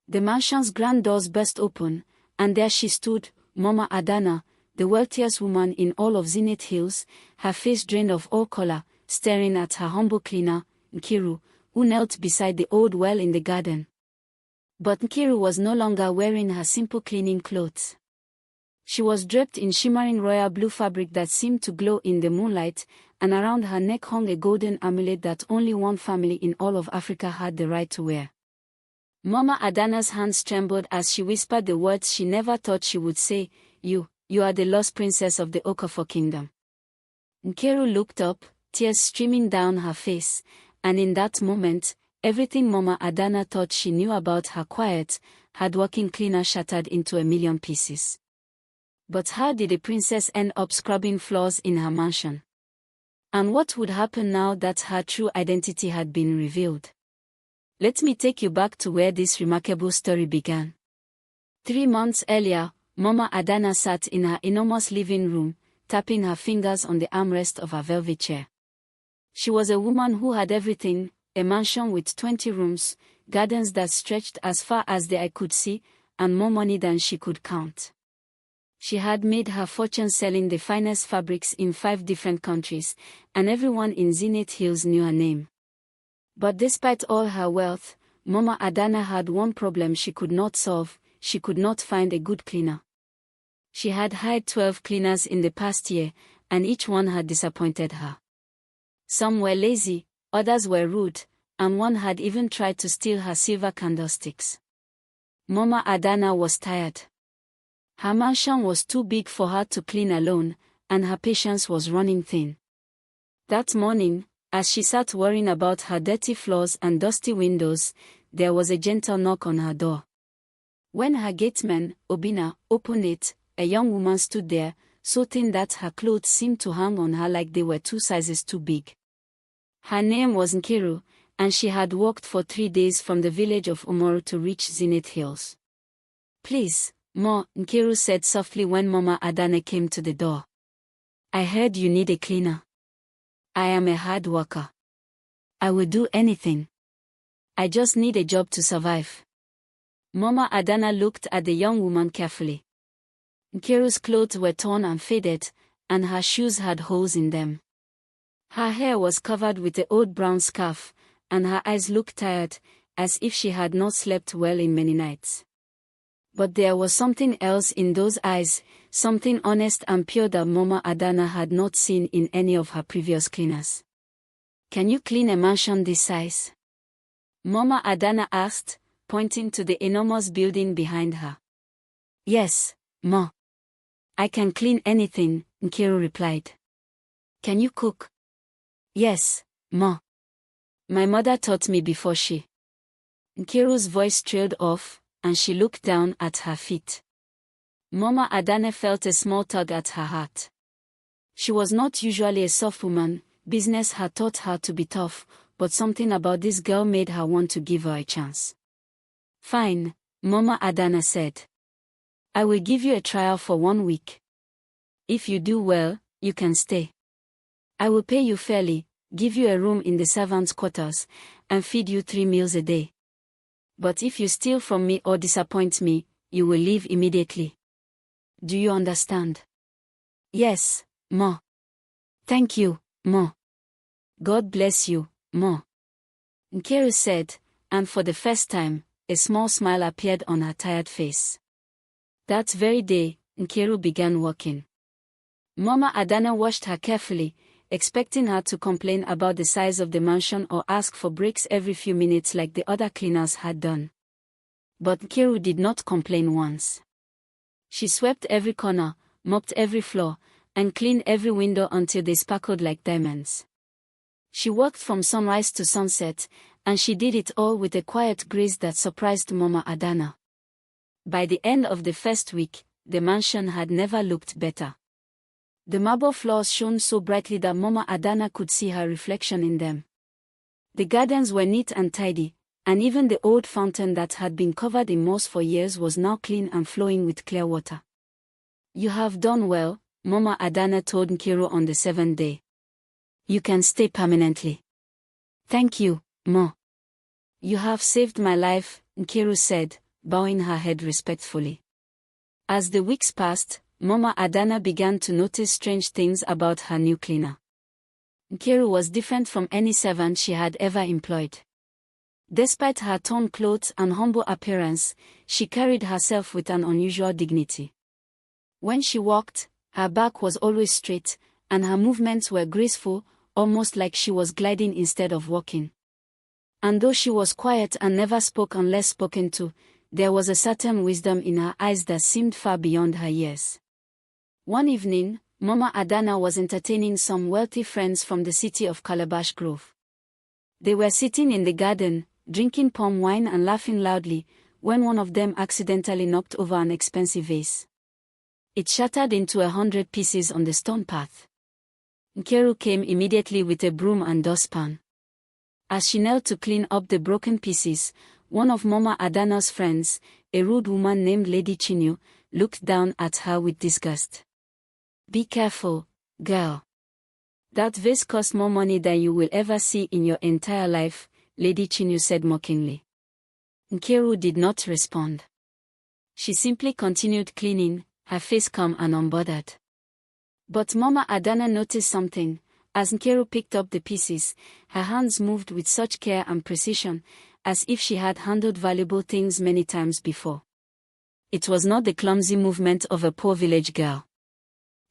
The mansion's grand doors burst open, and there she stood, Mama Adanna, the wealthiest woman in all of Zenith Hills, her face drained of all color, staring at her humble cleaner, Nkiru, who knelt beside the old well in the garden. But Nkiru was no longer wearing her simple cleaning clothes. She was draped in shimmering royal blue fabric that seemed to glow in the moonlight, and around her neck hung a golden amulet that only one family in all of Africa had the right to wear. Mama Adanna's hands trembled as she whispered the words she never thought she would say, You are the lost princess of the Okafor kingdom. Nkiru looked up, tears streaming down her face, and in that moment, everything Mama Adanna thought she knew about her quiet, hard-working cleaner shattered into a million pieces. But how did the princess end up scrubbing floors in her mansion? And what would happen now that her true identity had been revealed? Let me take you back to where this remarkable story began. 3 months earlier, Mama Adanna sat in her enormous living room, tapping her fingers on the armrest of her velvet chair. She was a woman who had everything: a mansion with 20 rooms, gardens that stretched as far as the eye could see, and more money than she could count. She had made her fortune selling the finest fabrics in 5 different countries, and everyone in Zenith Hills knew her name. But despite all her wealth, Mama Adanna had one problem she could not solve: she could not find a good cleaner. She had hired 12 cleaners in the past year, and each one had disappointed her. Some were lazy, others were rude, and one had even tried to steal her silver candlesticks. Mama Adanna was tired. Her mansion was too big for her to clean alone, and her patience was running thin. That morning, as she sat worrying about her dirty floors and dusty windows, there was a gentle knock on her door. When her gateman, Obina, opened it, a young woman stood there, so thin that her clothes seemed to hang on her like they were 2 sizes too big. Her name was Nkiru, and she had walked for 3 days from the village of Umoru to reach Zenith Hills. Please, Ma, Nkiru said softly when Mama Adanna came to the door. I heard you need a cleaner. I am a hard worker. I will do anything. I just need a job to survive. Mama Adanna looked at the young woman carefully. Nkiru's clothes were torn and faded, and her shoes had holes in them. Her hair was covered with an old brown scarf, and her eyes looked tired, as if she had not slept well in many nights. But there was something else in those eyes, something honest and pure that Mama Adanna had not seen in any of her previous cleaners. Can you clean a mansion this size? Mama Adanna asked, pointing to the enormous building behind her. Yes, Ma. I can clean anything, Nkiru replied. Can you cook? Yes, Ma. My mother taught me before she. Nkiru's voice trailed off, and she looked down at her feet. Mama Adanna felt a small tug at her heart. She was not usually a soft woman, business had taught her to be tough, but something about this girl made her want to give her a chance. Fine, Mama Adanna said. I will give you a trial for 1 week. If you do well, you can stay. I will pay you fairly, give you a room in the servants' quarters, and feed you 3 meals a day. But if you steal from me or disappoint me, you will leave immediately. Do you understand? Yes, Ma. Thank you, Ma. God bless you, Ma. Nkiru said, and for the first time, a small smile appeared on her tired face. That very day, Nkiru began working. Mama Adanna watched her carefully, expecting her to complain about the size of the mansion or ask for breaks every few minutes like the other cleaners had done. But Nkiru did not complain once. She swept every corner, mopped every floor, and cleaned every window until they sparkled like diamonds. She worked from sunrise to sunset, and she did it all with a quiet grace that surprised Mama Adanna. By the end of the first week, the mansion had never looked better. The marble floors shone so brightly that Mama Adanna could see her reflection in them. The gardens were neat and tidy, and even the old fountain that had been covered in moss for years was now clean and flowing with clear water. You have done well, Mama Adanna told Nkiru on the 7th day. You can stay permanently. Thank you, Ma. You have saved my life, Nkiru said, bowing her head respectfully. As the weeks passed, Mama Adanna began to notice strange things about her new cleaner. Nkiru was different from any servant she had ever employed. Despite her torn clothes and humble appearance, she carried herself with an unusual dignity. When she walked, her back was always straight, and her movements were graceful, almost like she was gliding instead of walking. And though she was quiet and never spoke unless spoken to, there was a certain wisdom in her eyes that seemed far beyond her years. One evening, Mama Adanna was entertaining some wealthy friends from the city of Calabash Grove. They were sitting in the garden, drinking palm wine and laughing loudly, when one of them accidentally knocked over an expensive vase. It shattered into 100 pieces on the stone path. Nkiru came immediately with a broom and dustpan. As she knelt to clean up the broken pieces, one of Mama Adanna's friends, a rude woman named Lady Chinyu, looked down at her with disgust. "Be careful, girl. That vase cost more money than you will ever see in your entire life," Lady Chinyu said mockingly. Nkiru did not respond. She simply continued cleaning, her face calm and unbothered. But Mama Adanna noticed something. As Nkiru picked up the pieces, her hands moved with such care and precision, as if she had handled valuable things many times before. It was not the clumsy movement of a poor village girl.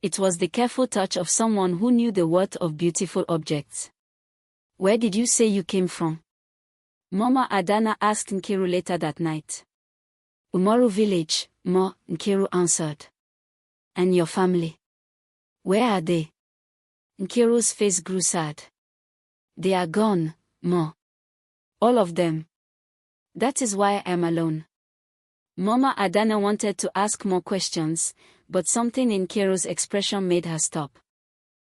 It was the careful touch of someone who knew the worth of beautiful objects. "Where did you say you came from?" Mama Adanna asked Nkiru later that night. "Umoru village, Ma," Nkiru answered. "And your family? Where are they?" Nkiru's face grew sad. "They are gone, Ma. All of them. That is why I am alone." Mama Adanna wanted to ask more questions, but something in Nkiru's expression made her stop.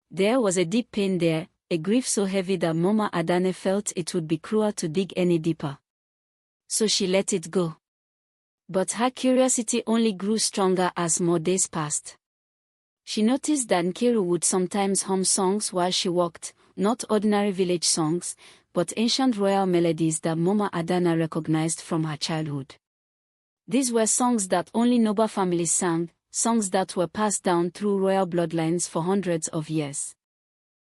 There was a deep pain there, a grief so heavy that Mama Adanna felt it would be cruel to dig any deeper. So she let it go. But her curiosity only grew stronger as more days passed. She noticed that Nkiru would sometimes hum songs while she walked, not ordinary village songs, but ancient royal melodies that Mama Adanna recognized from her childhood. These were songs that only noble families sang, songs that were passed down through royal bloodlines for hundreds of years.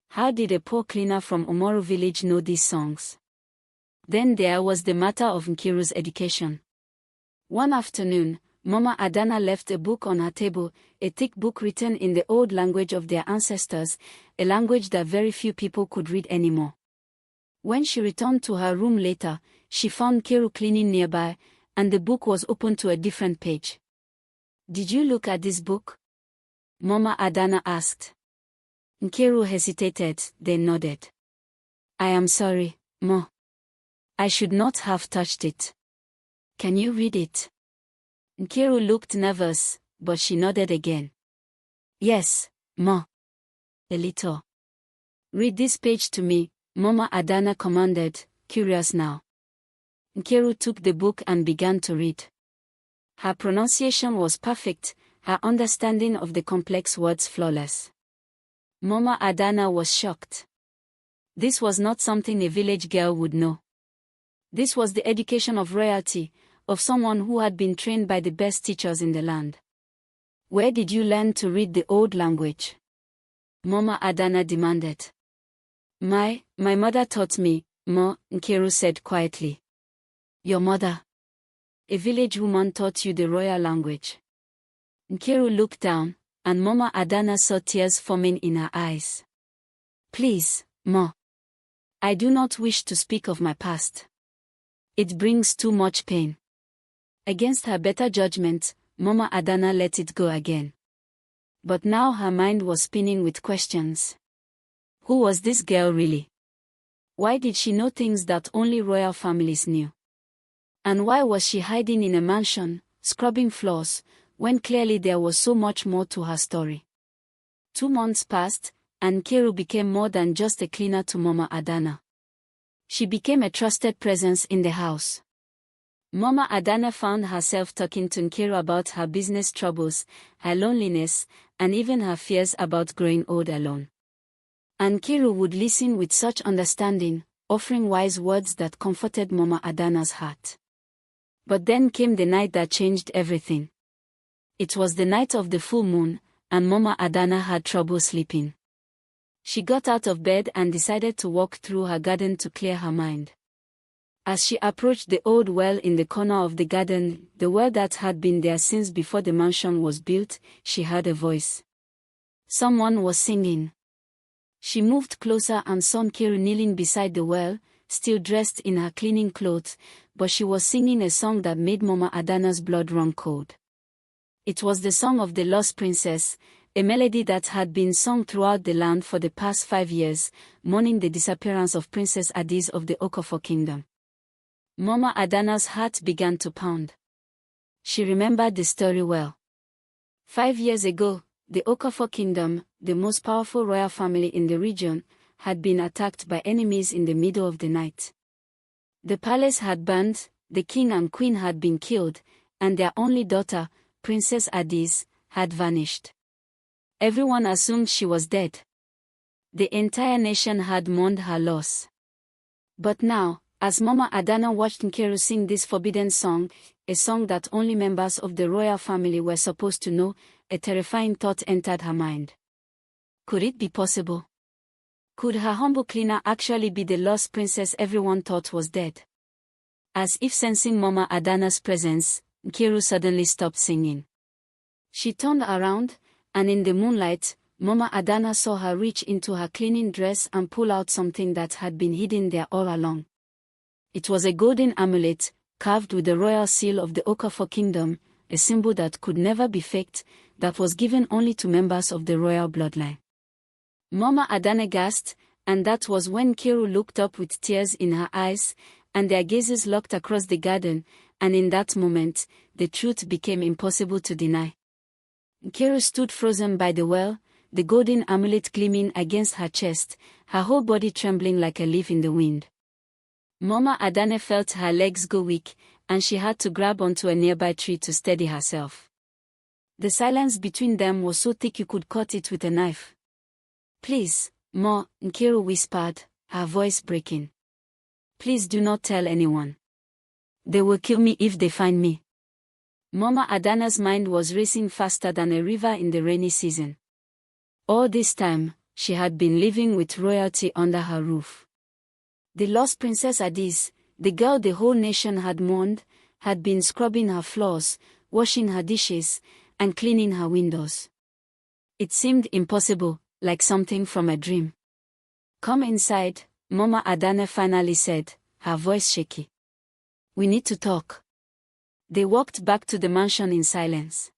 How did a poor cleaner from Umoru village know these songs? Then there was the matter of Nkiru's education. One afternoon, Mama Adanna left a book on her table, a thick book written in the old language of their ancestors, a language that very few people could read anymore. When she returned to her room later, she found Nkiru cleaning nearby, and the book was open to a different page. "Did you look at this book?" Mama Adanna asked. Nkiru hesitated, then nodded. "I am sorry, Ma. I should not have touched it. Can you read it?" Nkiru looked nervous, but she nodded again. "Yes, Ma. A little." "Read this page to me," Mama Adanna commanded, curious now. Nkiru took the book and began to read. Her pronunciation was perfect, her understanding of the complex words flawless. Mama Adanna was shocked. This was not something a village girl would know. This was the education of royalty, of someone who had been trained by the best teachers in the land. "Where did you learn to read the old language?" Mama Adanna demanded. My mother taught me, Ma," Nkiru said quietly. "Your mother? A village woman taught you the royal language?" Nkiru looked down, and Mama Adanna saw tears forming in her eyes. "Please, Ma. I do not wish to speak of my past. It brings too much pain." Against her better judgment, Mama Adanna let it go again. But now her mind was spinning with questions. Who was this girl really? Why did she know things that only royal families knew? And why was she hiding in a mansion, scrubbing floors, when clearly there was so much more to her story? 2 months passed, and Nkiru became more than just a cleaner to Mama Adanna. She became a trusted presence in the house. Mama Adanna found herself talking to Nkiru about her business troubles, her loneliness, and even her fears about growing old alone. And Nkiru would listen with such understanding, offering wise words that comforted Mama Adanna's heart. But then came the night that changed everything. It was the night of the full moon, and Mama Adanna had trouble sleeping. She got out of bed and decided to walk through her garden to clear her mind. As she approached the old well in the corner of the garden, the well that had been there since before the mansion was built, she heard a voice. Someone was singing. She moved closer and saw Nkiru kneeling beside the well, still dressed in her cleaning clothes, but she was singing a song that made Mama Adanna's blood run cold. It was the song of the lost princess, a melody that had been sung throughout the land for the past 5 years, mourning the disappearance of Princess Adis of the Okafor kingdom. Mama Adanna's heart began to pound. She remembered the story well. 5 years ago, the Okafor kingdom, the most powerful royal family in the region, had been attacked by enemies in the middle of the night. The palace had burned, the king and queen had been killed, and their only daughter, Princess Adis, had vanished. Everyone assumed she was dead. The entire nation had mourned her loss. But now, as Mama Adanna watched Nkiru sing this forbidden song, a song that only members of the royal family were supposed to know, a terrifying thought entered her mind. Could it be possible? Could her humble cleaner actually be the lost princess everyone thought was dead? As if sensing Mama Adanna's presence, Nkiru suddenly stopped singing. She turned around, and in the moonlight, Mama Adanna saw her reach into her cleaning dress and pull out something that had been hidden there all along. It was a golden amulet, carved with the royal seal of the Okafor kingdom, a symbol that could never be faked, that was given only to members of the royal bloodline. Mama Adanna gasped, and that was when Nkiru looked up with tears in her eyes, and their gazes locked across the garden, and in that moment, the truth became impossible to deny. Nkiru stood frozen by the well, the golden amulet gleaming against her chest, her whole body trembling like a leaf in the wind. Mama Adanna felt her legs go weak, and she had to grab onto a nearby tree to steady herself. The silence between them was so thick you could cut it with a knife. "Please, Ma," Nkiru whispered, her voice breaking. "Please do not tell anyone. They will kill me if they find me." Mama Adanna's mind was racing faster than a river in the rainy season. All this time, she had been living with royalty under her roof. The lost Princess Adis, the girl the whole nation had mourned, had been scrubbing her floors, washing her dishes, and cleaning her windows. It seemed impossible, like something from a dream. "Come inside," Mama Adanna finally said, her voice shaky. "We need to talk." They walked back to the mansion in silence.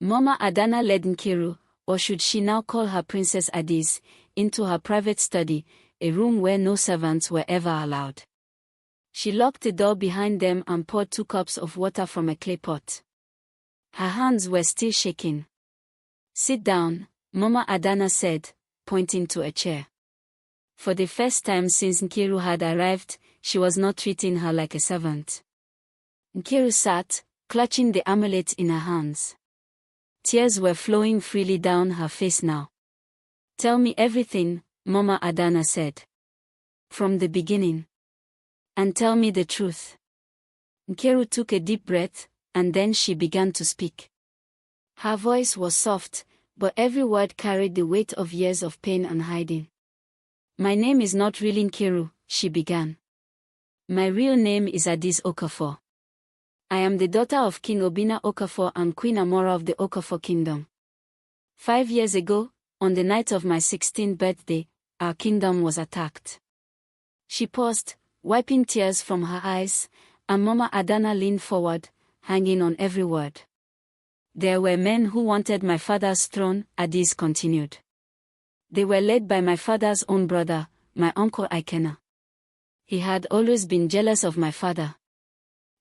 Mama Adanna led Nkiru, or should she now call her Princess Adis, into her private study, a room where no servants were ever allowed. She locked the door behind them and poured 2 cups of water from a clay pot. Her hands were still shaking. "Sit down," Mama Adanna said, pointing to a chair. For the first time since Nkiru had arrived, she was not treating her like a servant. Nkiru sat, clutching the amulet in her hands. Tears were flowing freely down her face now. "Tell me everything," Mama Adanna said. "From the beginning. And tell me the truth." Nkiru took a deep breath, and then she began to speak. Her voice was soft, but every word carried the weight of years of pain and hiding. "My name is not really Nkiru," she began. "My real name is Adis Okafor. I am the daughter of King Obinna Okafor and Queen Amora of the Okafor Kingdom. 5 years ago, on the night of my 16th birthday, our kingdom was attacked." She paused, wiping tears from her eyes, and Mama Adanna leaned forward, hanging on every word. "There were men who wanted my father's throne," Adis continued. "They were led by my father's own brother, my uncle Ikena. He had always been jealous of my father.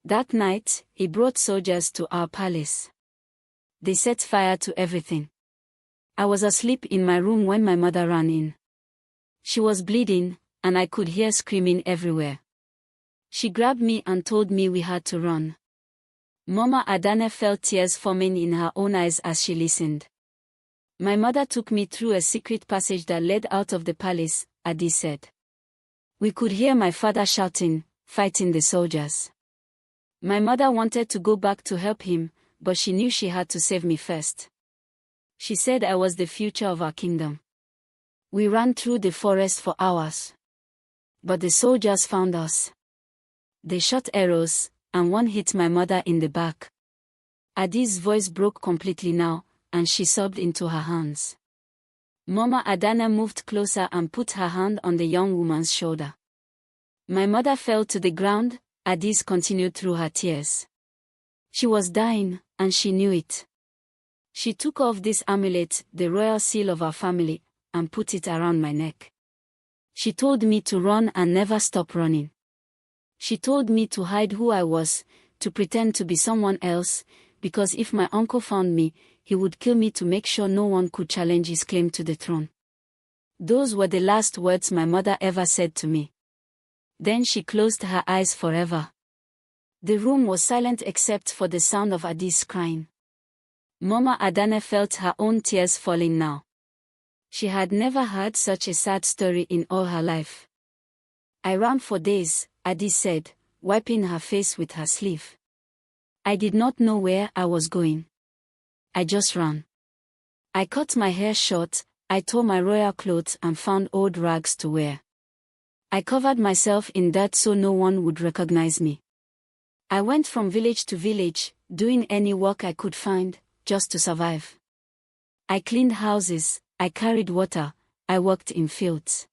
That night, he brought soldiers to our palace. They set fire to everything. I was asleep in my room when my mother ran in. She was bleeding, and I could hear screaming everywhere. She grabbed me and told me we had to run." Mama Adanna felt tears forming in her own eyes as she listened. "My mother took me through a secret passage that led out of the palace," Adis said. "We could hear my father shouting, fighting the soldiers. My mother wanted to go back to help him, but she knew she had to save me first. She said I was the future of our kingdom. We ran through the forest for hours. But the soldiers found us. They shot arrows, and one hit my mother in the back. Adi's voice broke completely now, and she sobbed into her hands. Mama Adanna moved closer and put her hand on the young woman's shoulder. My mother fell to the ground. Adis continued through her tears. She was dying, and she knew it. She took off this amulet, the royal seal of our family, and put it around my neck. She told me to run and never stop running. She told me to hide who I was, to pretend to be someone else, because if my uncle found me, he would kill me to make sure no one could challenge his claim to the throne. Those were the last words my mother ever said to me. Then she closed her eyes forever. The room was silent except for the sound of Adi's crying. Mama Adanna felt her own tears falling now. She had never heard such a sad story in all her life. I ran for days, Adi said, wiping her face with her sleeve. I did not know where I was going. I just ran. I cut my hair short, I tore my royal clothes and found old rags to wear. I covered myself in dirt so no one would recognize me. I went from village to village, doing any work I could find, just to survive. I cleaned houses, I carried water, I worked in fields.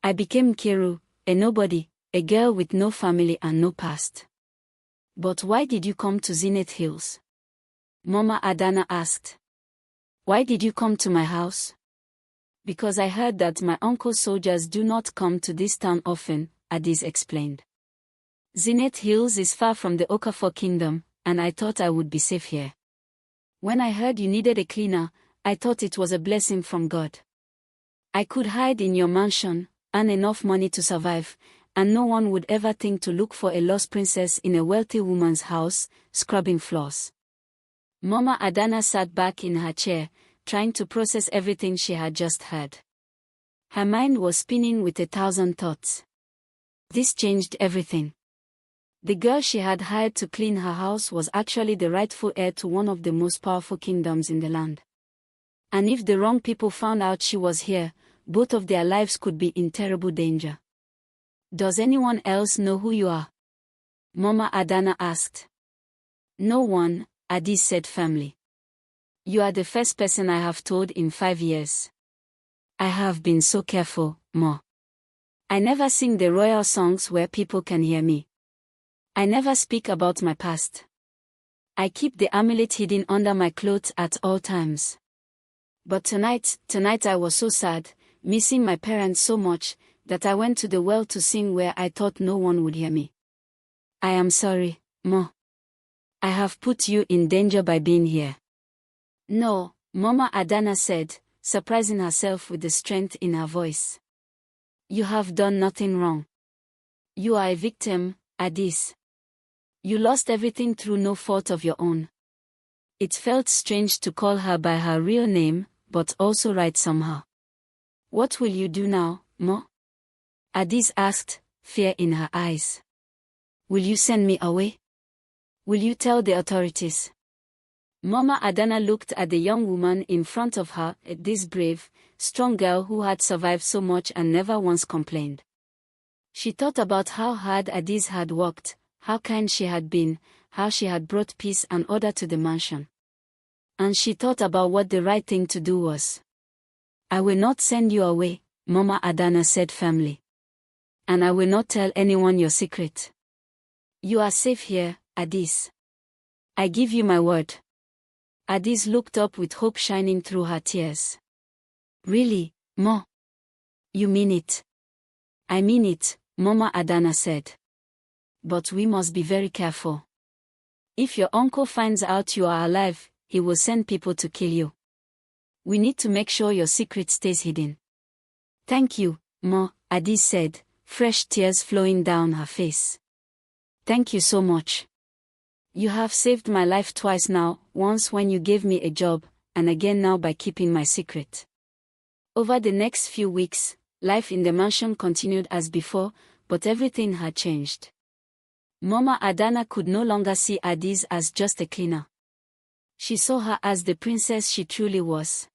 I became Nkiru, a nobody, a girl with no family and no past. But why did you come to Zenith Hills? Mama Adanna asked. Why did you come to my house? Because I heard that my uncle's soldiers do not come to this town often, Adis explained. Zenith Hills is far from the Okafor kingdom, and I thought I would be safe here. When I heard you needed a cleaner, I thought it was a blessing from God. I could hide in your mansion, earn enough money to survive, and no one would ever think to look for a lost princess in a wealthy woman's house, scrubbing floors. Mama Adanna sat back in her chair, trying to process everything she had just heard. Her mind was spinning with 1,000 thoughts. This changed everything. The girl she had hired to clean her house was actually the rightful heir to one of the most powerful kingdoms in the land. And if the wrong people found out she was here, both of their lives could be in terrible danger. Does anyone else know who you are? Mama Adanna asked. No one, Adis said firmly. You are the first person I have told in 5 years. I have been so careful, Ma. I never sing the royal songs where people can hear me. I never speak about my past. I keep the amulet hidden under my clothes at all times. But tonight I was so sad, missing my parents so much, that I went to the well to sing where I thought no one would hear me. I am sorry, Ma. I have put you in danger by being here. No, Mama Adanna said, surprising herself with the strength in her voice. You have done nothing wrong. You are a victim, Adis. You lost everything through no fault of your own. It felt strange to call her by her real name, but also right somehow. What will you do now, Ma? Adis asked, fear in her eyes. Will you send me away? Will you tell the authorities? Mama Adanna looked at the young woman in front of her, this brave, strong girl who had survived so much and never once complained. She thought about how hard Adis had worked, how kind she had been, how she had brought peace and order to the mansion. And she thought about what the right thing to do was. I will not send you away, Mama Adanna said firmly. And I will not tell anyone your secret. You are safe here, Adis. I give you my word. Adis looked up with hope shining through her tears. Really, Ma? You mean it? I mean it, Mama Adanna said. But we must be very careful. If your uncle finds out you are alive, he will send people to kill you. We need to make sure your secret stays hidden. Thank you, Ma, Adis said, fresh tears flowing down her face. Thank you so much. You have saved my life twice now, once when you gave me a job, and again now by keeping my secret. Over the next few weeks, life in the mansion continued as before, but everything had changed. Mama Adanna could no longer see Addis as just a cleaner. She saw her as the princess she truly was.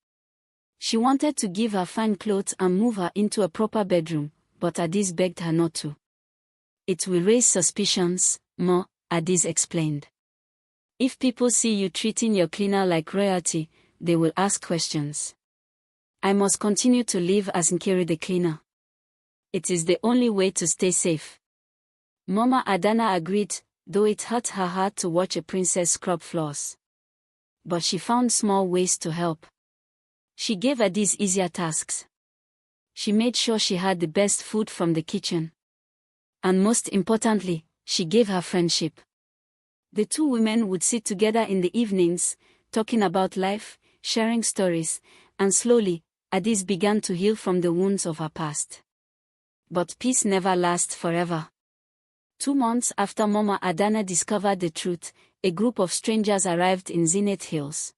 She wanted to give her fine clothes and move her into a proper bedroom, but Addis begged her not to. It will raise suspicions, Ma, Addis explained. If people see you treating your cleaner like royalty, they will ask questions. I must continue to live as Nkiru the cleaner. It is the only way to stay safe. Mama Adanna agreed, though it hurt her heart to watch a princess scrub floors. But she found small ways to help. She gave Addis easier tasks. She made sure she had the best food from the kitchen. And most importantly, she gave her friendship. The two women would sit together in the evenings, talking about life, sharing stories, and slowly, Addis began to heal from the wounds of her past. But peace never lasts forever. 2 months after Mama Adanna discovered the truth, a group of strangers arrived in Zenith Hills.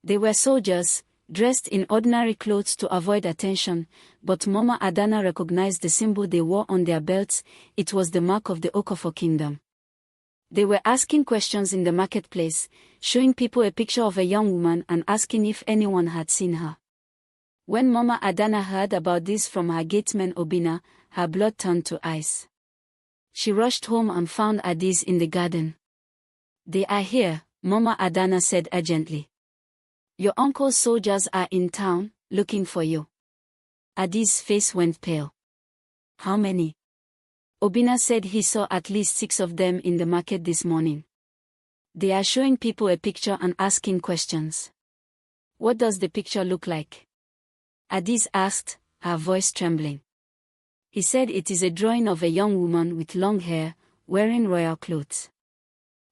They were soldiers, dressed in ordinary clothes to avoid attention, but Mama Adanna recognized the symbol they wore on their belts. It was the mark of the Okofo kingdom. They were asking questions in the marketplace, showing people a picture of a young woman and asking if anyone had seen her. When Mama Adanna heard about this from her gateman Obina, her blood turned to ice. She rushed home and found Addis in the garden. "They are here," Mama Adanna said urgently. "Your uncle's soldiers are in town, looking for you." Addis' face went pale. "How many?" Obina said he saw at least 6 of them in the market this morning. "They are showing people a picture and asking questions." "What does the picture look like?" Addis asked, her voice trembling. He said it is a drawing of a young woman with long hair, wearing royal clothes.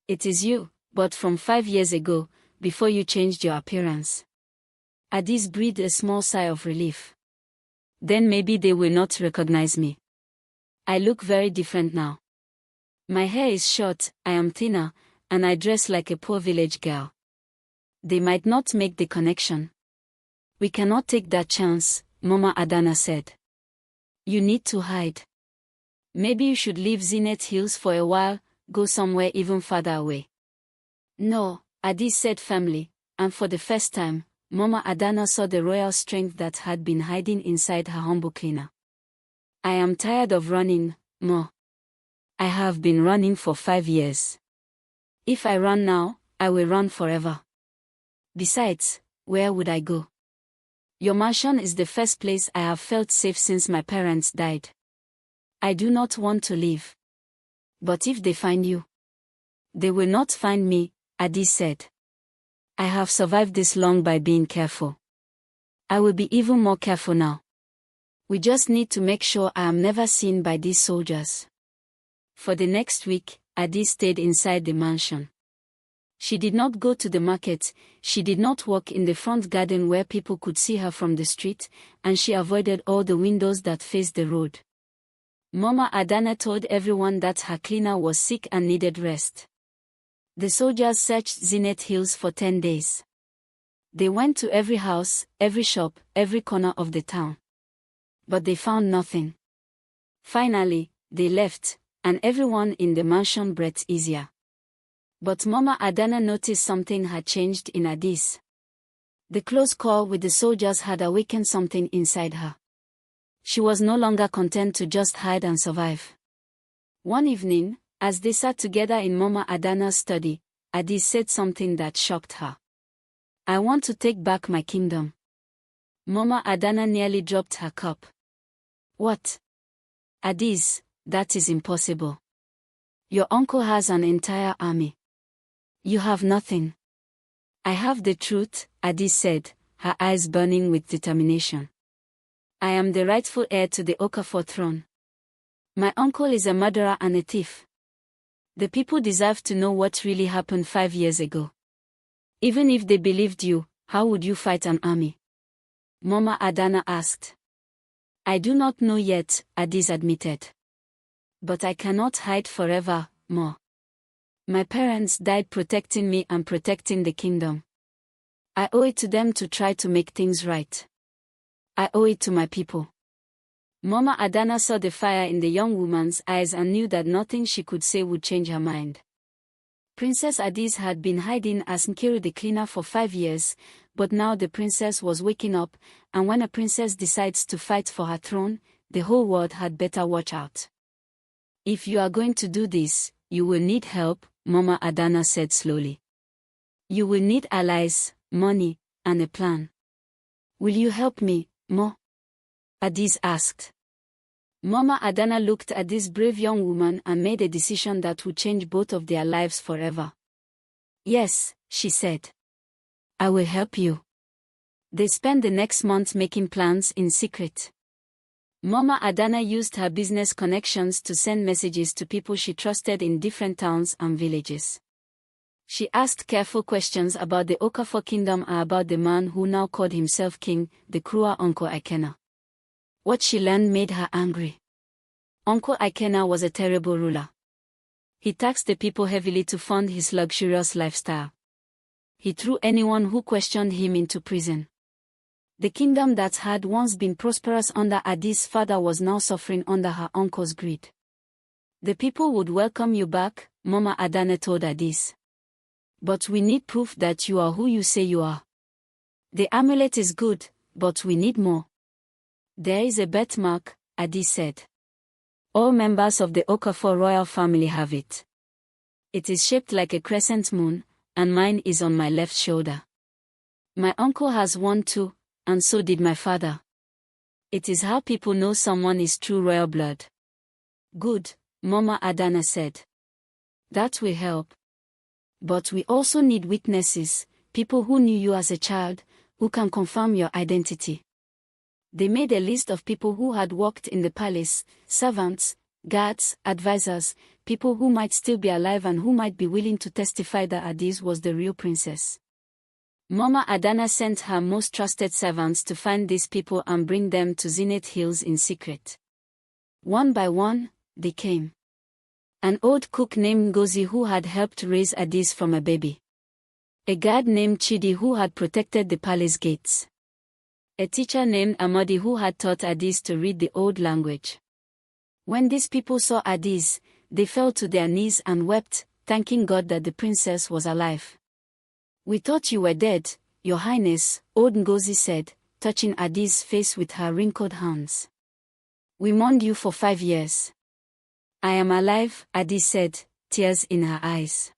"It is you, but from 5 years ago, before you changed your appearance." Addis breathed a small sigh of relief. "Then maybe they will not recognize me. I look very different now. My hair is short, I am thinner, and I dress like a poor village girl. They might not make the connection." "We cannot take that chance," Mama Adanna said. "You need to hide. Maybe you should leave Zenith Hills for a while, go somewhere even farther away." "No," Addis said firmly, and for the first time, Mama Adanna saw the royal strength that had been hiding inside her humble cleaner. "I am tired of running, Ma. I have been running for 5 years. If I run now, I will run forever. Besides, where would I go? Your mansion is the first place I have felt safe since my parents died. I do not want to leave." "But if they find you?" "They will not find me," Addis said. "I have survived this long by being careful. I will be even more careful now. We just need to make sure I am never seen by these soldiers." For the next week, Addis stayed inside the mansion. She did not go to the market, she did not walk in the front garden where people could see her from the street, and she avoided all the windows that faced the road. Mama Adanna told everyone that her cleaner was sick and needed rest. The soldiers searched Zenith Hills for 10 days. They went to every house, every shop, every corner of the town. But they found nothing. Finally, they left, and everyone in the mansion breathed easier. But Mama Adanna noticed something had changed in Addis. The close call with the soldiers had awakened something inside her. She was no longer content to just hide and survive. One evening, as they sat together in Mama Adanna's study, Addis said something that shocked her. "I want to take back my kingdom." Mama Adanna nearly dropped her cup. "What?" "Addis, that is impossible. Your uncle has an entire army. You have nothing." "I have the truth," Addis said, her eyes burning with determination. "I am the rightful heir to the Okafor throne. My uncle is a murderer and a thief. The people deserve to know what really happened 5 years ago. Even if they believed you, how would you fight an army?" Mama Adanna asked. "I do not know yet," Addis admitted. "But I cannot hide forever, Ma. My parents died protecting me and protecting the kingdom. I owe it to them to try to make things right. I owe it to my people." Mama Adanna saw the fire in the young woman's eyes and knew that nothing she could say would change her mind. Princess Addis had been hiding as Nkiru the cleaner for 5 years, but now the princess was waking up, and when a princess decides to fight for her throne, the whole world had better watch out. If you are going to do this, you will need help, Mama Adanna said slowly. You will need allies, money, and a plan. Will you help me, Mo? Addis asked. Mama Adanna looked at this brave young woman and made a decision that would change both of their lives forever. Yes, she said. I will help you. They spent the next month making plans in secret. Mama Adanna used her business connections to send messages to people she trusted in different towns and villages. She asked careful questions about the Okafor kingdom and about the man who now called himself king, the cruel Uncle Ikena. What she learned made her angry. Uncle Ikena was a terrible ruler. He taxed the people heavily to fund his luxurious lifestyle. He threw anyone who questioned him into prison. The kingdom that had once been prosperous under Addis' father was now suffering under her uncle's greed. The people would welcome you back, Mama Adanna told Addis. But we need proof that you are who you say you are. The amulet is good, but we need more. There is a birthmark, Addis said. All members of the Okafor royal family have it. It is shaped like a crescent moon, and mine is on my left shoulder. My uncle has one too, and so did my father. It is how people know someone is true royal blood. Good, Mama Adanna said. That will help. But we also need witnesses, people who knew you as a child, who can confirm your identity. They made a list of people who had worked in the palace, servants, guards, advisors, people who might still be alive and who might be willing to testify that Addis was the real princess. Mama Adanna sent her most trusted servants to find these people and bring them to Zenith Hills in secret. One by one, they came. An old cook named Ngozi who had helped raise Addis from a baby. A guard named Chidi who had protected the palace gates. A teacher named Amadi who had taught Addis to read the old language. When these people saw Addis, they fell to their knees and wept, thanking God that the princess was alive. We thought you were dead, Your Highness, old Ngozi said, touching Addis' face with her wrinkled hands. We mourned you for 5 years. I am alive, Addis said, tears in her eyes.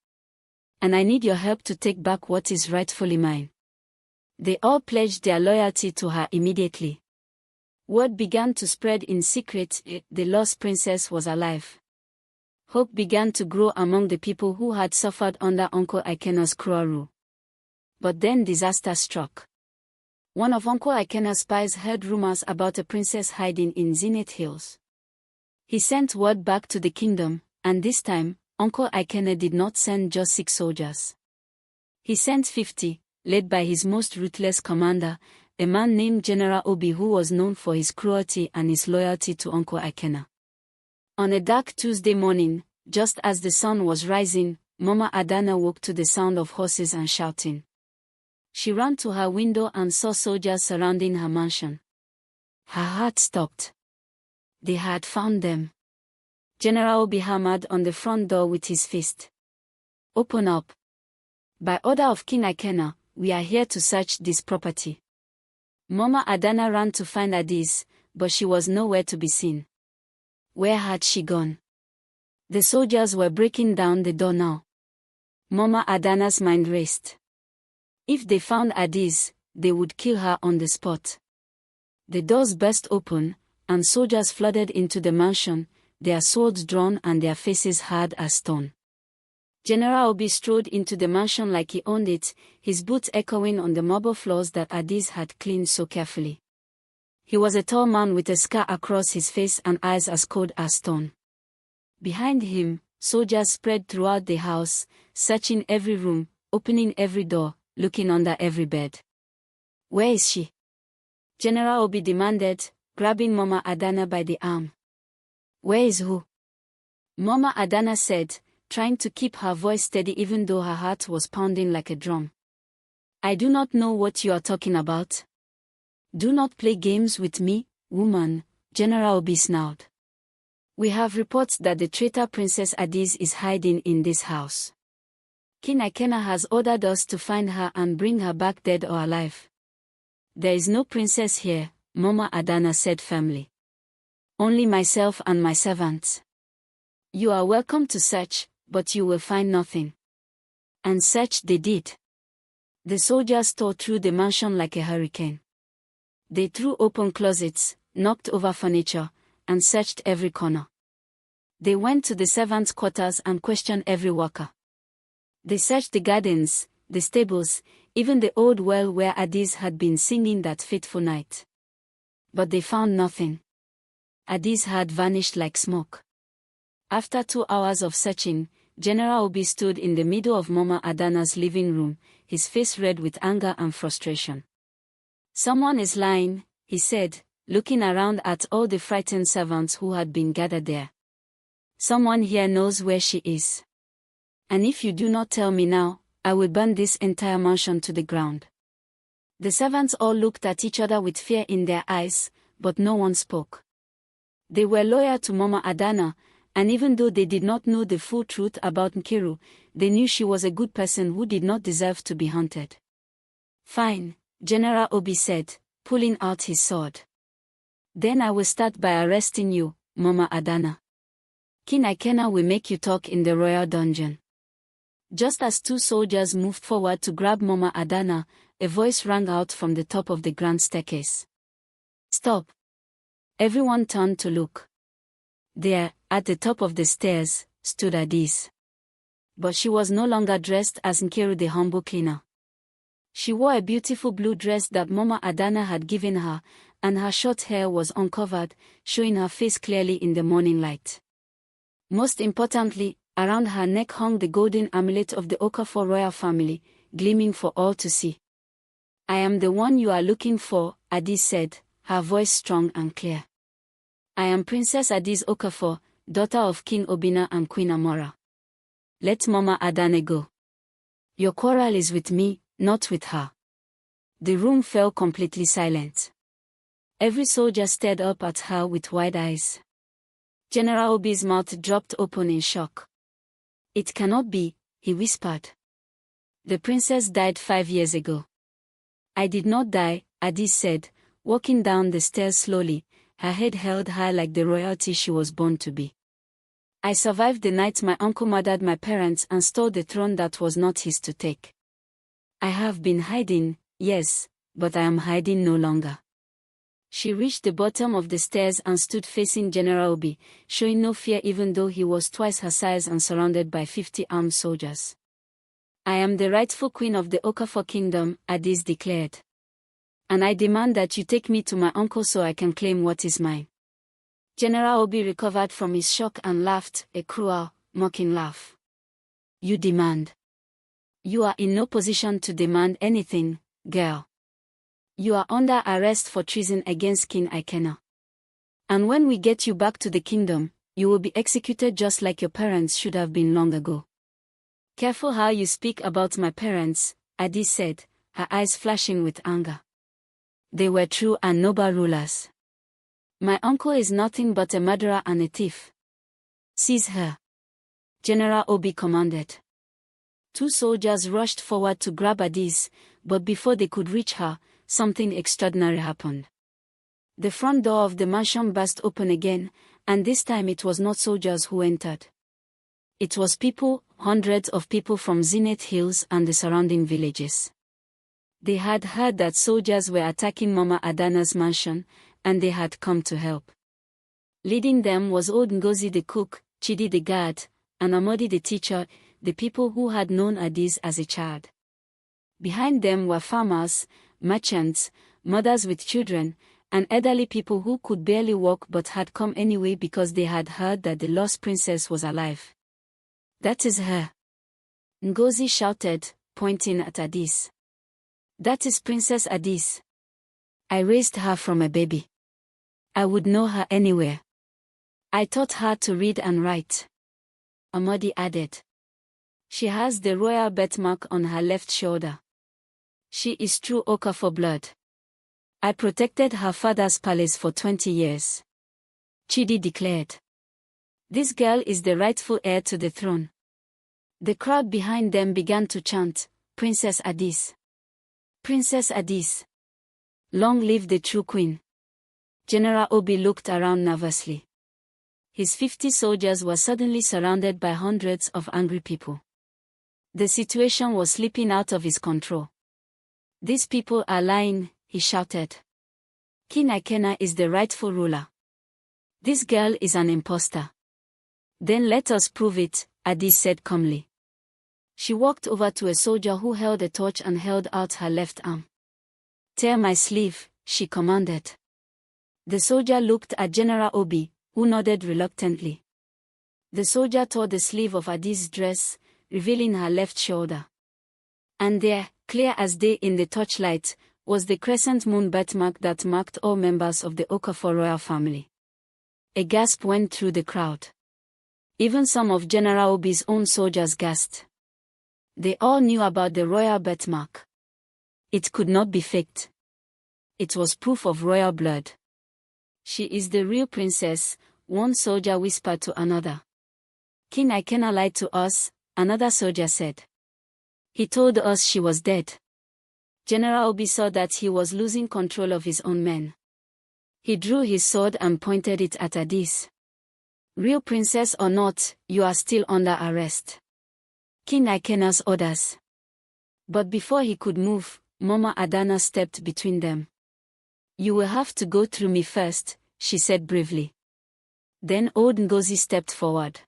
And I need your help to take back what is rightfully mine. They all pledged their loyalty to her immediately. Word began to spread in secret, the lost princess was alive. Hope began to grow among the people who had suffered under Uncle Ikena's cruel rule. But then disaster struck. One of Uncle Ikena's spies heard rumors about a princess hiding in Zenith Hills. He sent word back to the kingdom, and this time, Uncle Ikena did not send just 6 soldiers. He sent 50, led by his most ruthless commander, a man named General Obi who was known for his cruelty and his loyalty to Uncle Ikena. On a dark Tuesday morning, just as the sun was rising, Mama Adanna woke to the sound of horses and shouting. She ran to her window and saw soldiers surrounding her mansion. Her heart stopped. They had found them. General Obi hammered on the front door with his fist. Open up. By order of King Ikena, we are here to search this property. Mama Adanna ran to find Addis, but she was nowhere to be seen. Where had she gone? The soldiers were breaking down the door now. Mama Adanna's mind raced. If they found Addis, they would kill her on the spot. The doors burst open, and soldiers flooded into the mansion, their swords drawn and their faces hard as stone. General Obi strode into the mansion like he owned it, his boots echoing on the marble floors that Addis had cleaned so carefully. He was a tall man with a scar across his face and eyes as cold as stone. Behind him, soldiers spread throughout the house, searching every room, opening every door, looking under every bed. Where is she? General Obi demanded, grabbing Mama Adanna by the arm. Where is who? Mama Adanna said, trying to keep her voice steady even though her heart was pounding like a drum. I do not know what you are talking about. Do not play games with me, woman, General Obi snarled. We have reports that the traitor Princess Adiz is hiding in this house. King Ikena has ordered us to find her and bring her back dead or alive. There is no princess here, Mama Adanna said firmly. Only myself and my servants. You are welcome to search, but you will find nothing. And search they did. The soldiers tore through the mansion like a hurricane. They threw open closets, knocked over furniture, and searched every corner. They went to the servants' quarters and questioned every worker. They searched the gardens, the stables, even the old well where Adiz had been singing that fateful night. But they found nothing. Adiz had vanished like smoke. After 2 hours of searching, General Obi stood in the middle of Mama Adanna's living room, his face red with anger and frustration. Someone is lying, he said, looking around at all the frightened servants who had been gathered there. Someone here knows where she is. And if you do not tell me now, I will burn this entire mansion to the ground. The servants all looked at each other with fear in their eyes, but no one spoke. They were loyal to Mama Adanna, and even though they did not know the full truth about Nkiru, they knew she was a good person who did not deserve to be hunted. Fine, General Obi said, pulling out his sword. Then I will start by arresting you, Mama Adanna. King Ikena will make you talk in the royal dungeon. Just as 2 soldiers moved forward to grab Mama Adanna, a voice rang out from the top of the grand staircase. Stop. Everyone turned to look. There, at the top of the stairs, stood Adiz. But she was no longer dressed as Nkiru the humble cleaner. She wore a beautiful blue dress that Mama Adanna had given her, and her short hair was uncovered, showing her face clearly in the morning light. Most importantly, around her neck hung the golden amulet of the Okafor royal family, gleaming for all to see. I am the one you are looking for, Adiz said, her voice strong and clear. I am Princess Adiz Okafor, daughter of King Obina and Queen Amora. Let Mama Adanna go. Your quarrel is with me, not with her. The room fell completely silent. Every soldier stared up at her with wide eyes. General Obi's mouth dropped open in shock. It cannot be, he whispered. The princess died 5 years ago. I did not die, Adiz said, walking down the stairs slowly, her head held high like the royalty she was born to be. I survived the night my uncle murdered my parents and stole the throne that was not his to take. I have been hiding, yes, but I am hiding no longer. She reached the bottom of the stairs and stood facing General Obi, showing no fear even though he was twice her size and surrounded by 50 armed soldiers. I am the rightful queen of the Okafor kingdom, Adiz declared. And I demand that you take me to my uncle so I can claim what is mine. General Obi recovered from his shock and laughed, a cruel, mocking laugh. You demand. You are in no position to demand anything, girl. You are under arrest for treason against King Ikena. And when we get you back to the kingdom, you will be executed just like your parents should have been long ago. Careful how you speak about my parents, Adiz said, her eyes flashing with anger. They were true and noble rulers. My uncle is nothing but a murderer and a thief. Seize her. General Obi commanded. 2 soldiers rushed forward to grab Adiz, but before they could reach her, something extraordinary happened. The front door of the mansion burst open again, and this time it was not soldiers who entered. It was people, hundreds of people from Zenith Hills and the surrounding villages. They had heard that soldiers were attacking Mama Adanna's mansion, and they had come to help. Leading them was old Ngozi the cook, Chidi the guard, and Amodi the teacher, the people who had known Adiz as a child. Behind them were farmers, merchants, mothers with children, and elderly people who could barely walk but had come anyway because they had heard that the lost princess was alive. That is her. Ngozi shouted, pointing at Adiz. That is Princess Adiz. I raised her from a baby. I would know her anywhere. I taught her to read and write. Amodi added. She has the royal birthmark on her left shoulder. She is true Okafor blood. I protected her father's palace for 20 years. Chidi declared. This girl is the rightful heir to the throne. The crowd behind them began to chant, Princess Addis. Princess Addis. Long live the true queen. General Obi looked around nervously. His 50 soldiers were suddenly surrounded by hundreds of angry people. The situation was slipping out of his control. These people are lying, he shouted. King Ikena is the rightful ruler. This girl is an impostor. Then let us prove it, Addis said calmly. She walked over to a soldier who held a torch and held out her left arm. Tear my sleeve, she commanded. The soldier looked at General Obi, who nodded reluctantly. The soldier tore the sleeve of Addis' dress, revealing her left shoulder. And there, clear as day in the torchlight, was the crescent moon birthmark that marked all members of the Okafor royal family. A gasp went through the crowd. Even some of General Obi's own soldiers gasped. They all knew about the royal birthmark. It could not be faked. It was proof of royal blood. She is the real princess, one soldier whispered to another. King Ikena lied to us, another soldier said. He told us she was dead. General Obi saw that he was losing control of his own men. He drew his sword and pointed it at Addis. Real princess or not, you are still under arrest. King Ikena's orders. But before he could move, Mama Adanna stepped between them. You will have to go through me first, she said bravely. Then old Ngozi stepped forward.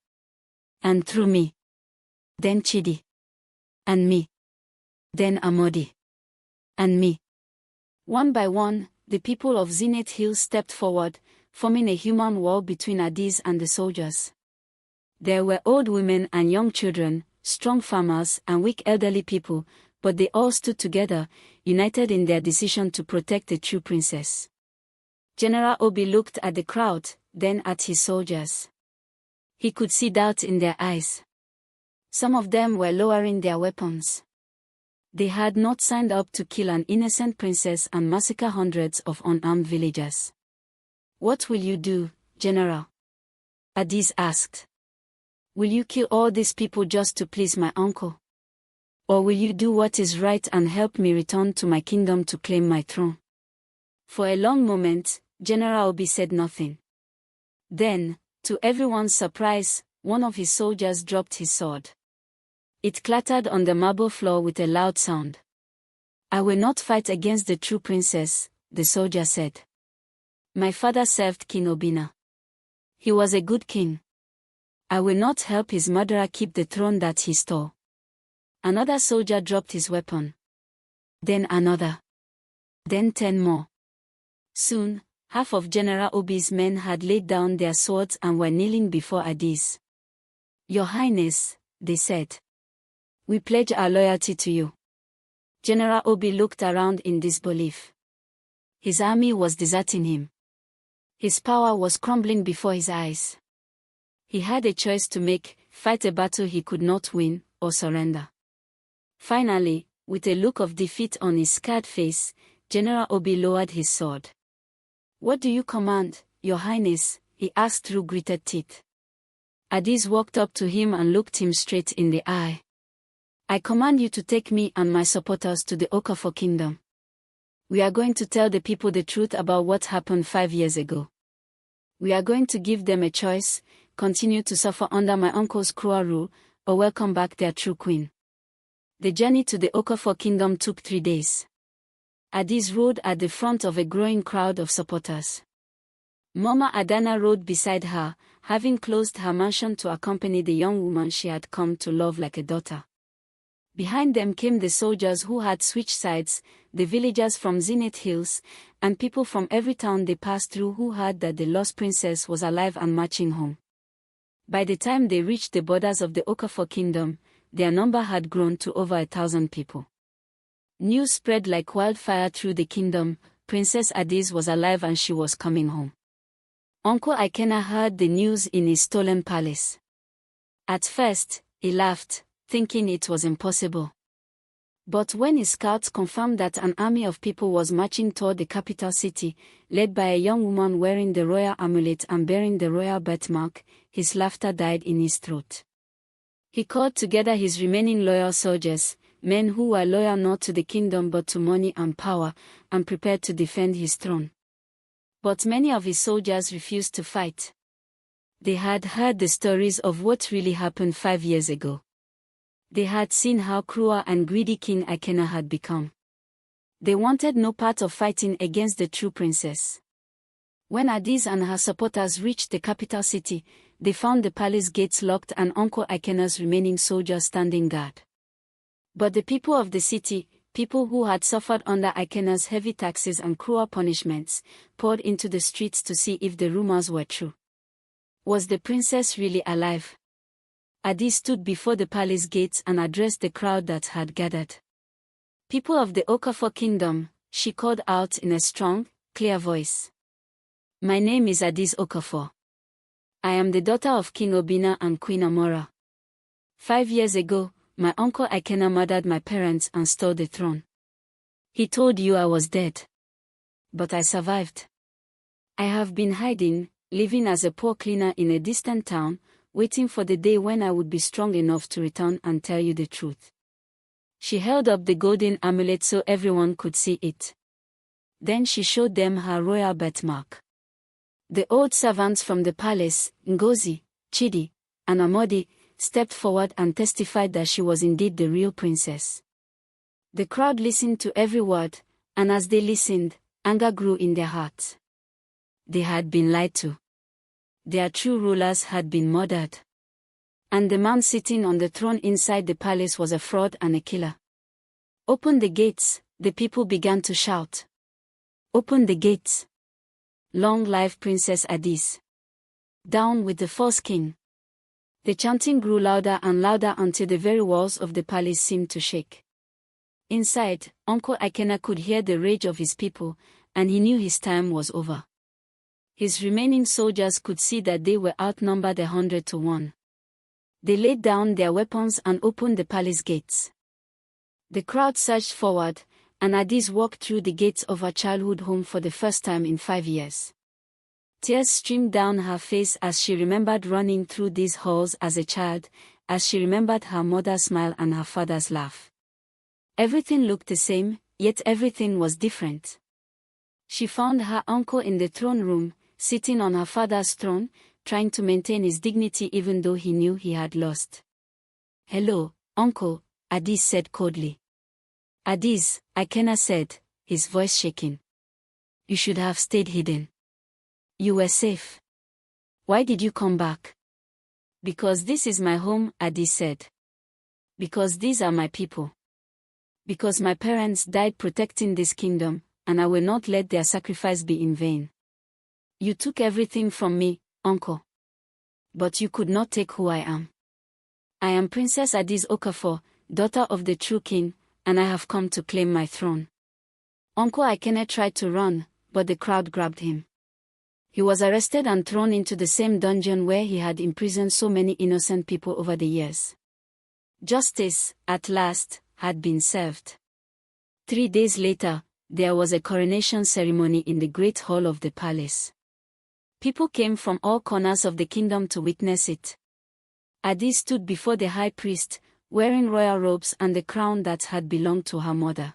And through me. Then Chidi. And me. Then Amodi. And me. One by one, the people of Zenith Hills stepped forward, forming a human wall between Addis and the soldiers. There were old women and young children, strong farmers and weak elderly people, but they all stood together, united in their decision to protect the true princess. General Obi looked at the crowd, then at his soldiers. He could see doubt in their eyes. Some of them were lowering their weapons. They had not signed up to kill an innocent princess and massacre hundreds of unarmed villagers. What will you do, General? Addis asked. Will you kill all these people just to please my uncle? Or will you do what is right and help me return to my kingdom to claim my throne? For a long moment, General Obi said nothing. Then, to everyone's surprise, one of his soldiers dropped his sword. It clattered on the marble floor with a loud sound. I will not fight against the true princess, the soldier said. My father served King Obina. He was a good king. I will not help his murderer keep the throne that he stole. Another soldier dropped his weapon. Then another. Then 10 more. Soon, half of General Obi's men had laid down their swords and were kneeling before Addis. Your Highness, they said. We pledge our loyalty to you. General Obi looked around in disbelief. His army was deserting him. His power was crumbling before his eyes. He had a choice to make, fight a battle he could not win, or surrender. Finally, with a look of defeat on his scarred face, General Obi lowered his sword. What do you command, Your Highness? He asked through gritted teeth. Addis walked up to him and looked him straight in the eye. I command you to take me and my supporters to the Okafor kingdom. We are going to tell the people the truth about what happened 5 years ago. We are going to give them a choice, continue to suffer under my uncle's cruel rule, or welcome back their true queen. The journey to the Okafor kingdom took 3 days. Addis rode at the front of a growing crowd of supporters. Mama Adanna rode beside her, having closed her mansion to accompany the young woman she had come to love like a daughter. Behind them came the soldiers who had switched sides, the villagers from Zenith Hills, and people from every town they passed through who heard that the lost princess was alive and marching home. By the time they reached the borders of the Okafor kingdom, their number had grown to over 1,000 people. News spread like wildfire through the kingdom. Princess Addis was alive and she was coming home. Uncle Ikena heard the news in his stolen palace. At first, he laughed, thinking it was impossible. But when his scouts confirmed that an army of people was marching toward the capital city, led by a young woman wearing the royal amulet and bearing the royal birthmark, his laughter died in his throat. He called together his remaining loyal soldiers, men who were loyal not to the kingdom but to money and power, and prepared to defend his throne. But many of his soldiers refused to fight. They had heard the stories of what really happened 5 years ago. They had seen how cruel and greedy King Akenna had become. They wanted no part of fighting against the true princess. When Adis and her supporters reached the capital city, they found the palace gates locked and Uncle Akenna's remaining soldiers standing guard. But the people of the city, people who had suffered under Akenna's heavy taxes and cruel punishments, poured into the streets to see if the rumors were true. Was the princess really alive? Adi stood before the palace gates and addressed the crowd that had gathered. People of the Okafor kingdom, she called out in a strong, clear voice. My name is Adis Okafor. I am the daughter of King Obinna and Queen Amora. 5 years ago, my uncle Akenna murdered my parents and stole the throne. He told you I was dead. But I survived. I have been hiding, living as a poor cleaner in a distant town, waiting for the day when I would be strong enough to return and tell you the truth. She held up the golden amulet so everyone could see it. Then she showed them her royal birthmark. The old servants from the palace, Ngozi, Chidi, and Amodi, stepped forward and testified that she was indeed the real princess. The crowd listened to every word, and as they listened, anger grew in their hearts. They had been lied to. Their true rulers had been murdered. And the man sitting on the throne inside the palace was a fraud and a killer. Open the gates, the people began to shout. Open the gates. Long live Princess Adis. Down with the false king. The chanting grew louder and louder until the very walls of the palace seemed to shake. Inside, Uncle Akenna could hear the rage of his people, and he knew his time was over. His remaining soldiers could see that they were outnumbered 100 to 1. They laid down their weapons and opened the palace gates. The crowd surged forward, and Adis walked through the gates of her childhood home for the first time in 5 years. Tears streamed down her face as she remembered running through these halls as a child, as she remembered her mother's smile and her father's laugh. Everything looked the same, yet everything was different. She found her uncle in the throne room, sitting on her father's throne, trying to maintain his dignity even though he knew he had lost. Hello, uncle, Adis said coldly. Adis, Akenna said, his voice shaking. You should have stayed hidden. You were safe. Why did you come back? Because this is my home, Adis said. Because these are my people. Because my parents died protecting this kingdom, and I will not let their sacrifice be in vain. You took everything from me, uncle. But you could not take who I am. I am Princess Adis Okafor, daughter of the true king, and I have come to claim my throne. Uncle Akenna tried to run, but the crowd grabbed him. He was arrested and thrown into the same dungeon where he had imprisoned so many innocent people over the years. Justice, at last, had been served. 3 days later, there was a coronation ceremony in the great hall of the palace. People came from all corners of the kingdom to witness it. Adis stood before the high priest, wearing royal robes and the crown that had belonged to her mother.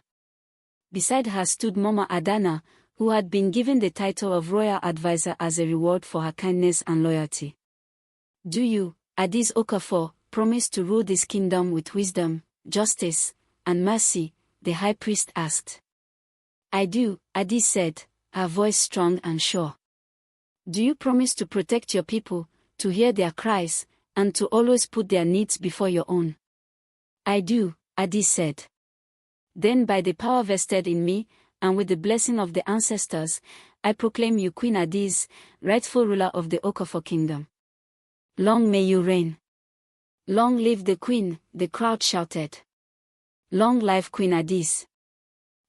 Beside her stood Mama Adanna, who had been given the title of royal advisor as a reward for her kindness and loyalty. Do you, Adis Okafor, promise to rule this kingdom with wisdom, justice, and mercy? The high priest asked. I do, Adis said, her voice strong and sure. Do you promise to protect your people, to hear their cries, and to always put their needs before your own? I do, Adis said. Then by the power vested in me, and with the blessing of the ancestors, I proclaim you Queen Adis, rightful ruler of the Okafor kingdom. Long may you reign. Long live the queen, the crowd shouted. Long live Queen Adis.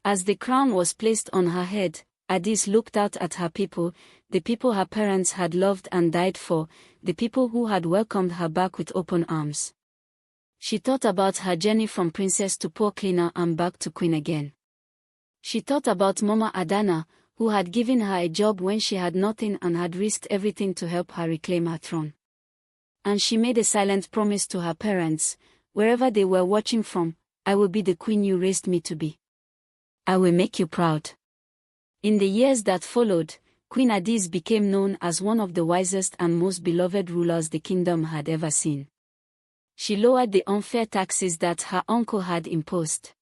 As the crown was placed on her head, Adis looked out at her people, the people her parents had loved and died for, the people who had welcomed her back with open arms. She thought about her journey from princess to poor cleaner and back to queen again. She thought about Mama Adanna, who had given her a job when she had nothing and had risked everything to help her reclaim her throne. And she made a silent promise to her parents, wherever they were watching from, "I will be the queen you raised me to be. I will make you proud." In the years that followed, Queen Adis became known as one of the wisest and most beloved rulers the kingdom had ever seen. She lowered the unfair taxes that her uncle had imposed.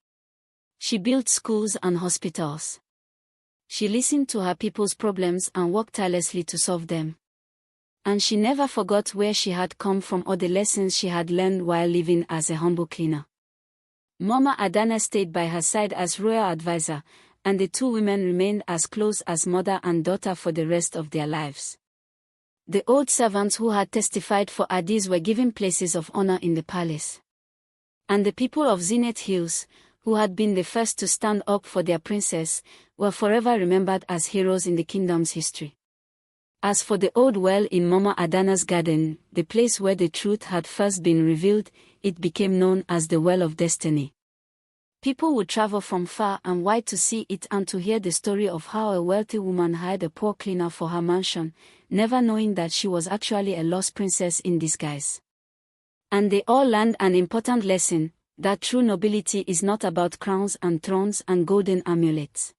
She built schools and hospitals. She listened to her people's problems and worked tirelessly to solve them. And she never forgot where she had come from or the lessons she had learned while living as a humble cleaner. Mama Adanna stayed by her side as royal advisor, and the two women remained as close as mother and daughter for the rest of their lives. The old servants who had testified for Adis were given places of honor in the palace. And the people of Zenith Hills, who had been the first to stand up for their princess, were forever remembered as heroes in the kingdom's history. As for the old well in Mama Adanna's garden, the place where the truth had first been revealed, it became known as the Well of Destiny. People would travel from far and wide to see it and to hear the story of how a wealthy woman hired a poor cleaner for her mansion, never knowing that she was actually a lost princess in disguise. And they all learned an important lesson, that true nobility is not about crowns and thrones and golden amulets.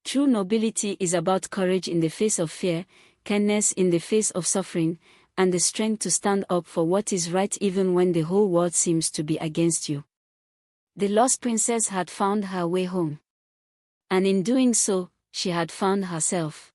True nobility is about courage in the face of fear, kindness in the face of suffering, and the strength to stand up for what is right even when the whole world seems to be against you. The lost princess had found her way home. And in doing so, she had found herself.